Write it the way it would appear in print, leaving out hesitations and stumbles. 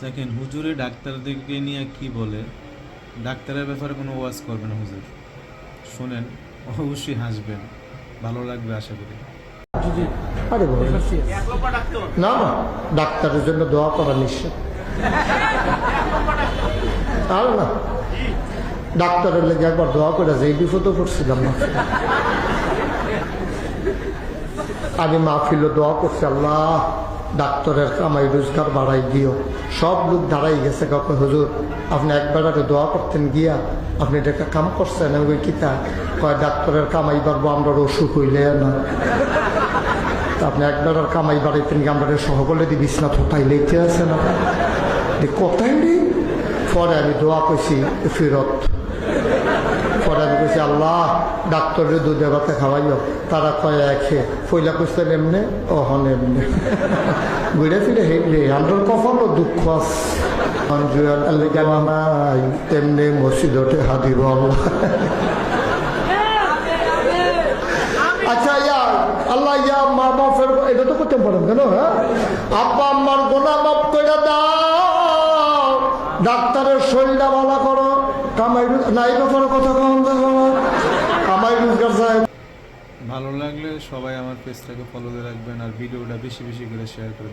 দেখেন হুজুরে ডাক্তারদেরকে নিয়ে কি বলে, ডাক্তারের ব্যাপারে কোনো ওয়াজ করবে না হুজুর। শোনেন, অবশ্যই হাসবেন, ভালো লাগবে আশা করি। আরে না না, ডাক্তারের জন্য দোয়া করা নিশ্চয়। আর না, ডাক্তারের লেগে একবার দোয়া করে যে বিপদে পড়ছিলাম না, আমি মাহফিল দোয়া করছি, আল্লাহ ডাক্তারের কামাই রোজগার বাড়াই দিও। সব লোক দাঁড়াই গেছে, কাউকে হুজুর আপনি একবার আগে দোয়া করতেন গিয়া আপনি এটা কাম করছেন। আমি ওই কিতা কয় ডাক্তারের কামাই বাড়বো, আমরা অসুখ হইলে না। আপনি একবার আর কামাই বাড়াইতেন গিয়ে আমরা সহবলে দি বিছনা থোটাই লেতে আছে না কোথায় নেই। পরে আমি দোয়া করছি ফেরত। পরে আমি কইছি আল্লাহ ডাক্তারের দুধে ভাতে খাওয়াইও। তারা কয় একে ফইলা করছেন এমনে অহন এমনি ঘুরে ফিরে হেঁটলে আমরা কখনো দুঃখ নাই তেমনি মসজিদে হাদি বল। আচ্ছা ইয়া আল্লাহ ইয়া মা বাপের এটা তো করতে পারেন কেন? হ্যাঁ, আব্বা আম্মার গোনা মাফ করে দাও, ডাক্তারের শরীরটা ভালো করো, কামাই নাই ব্যাপারে কথা কম কামাই রোজগার চাই। ভালো লাগলে সবাই আমার পেজটাকে ফলো দিয়ে রাখবেন আর ভিডিওটা বেশি বেশি করে শেয়ার করে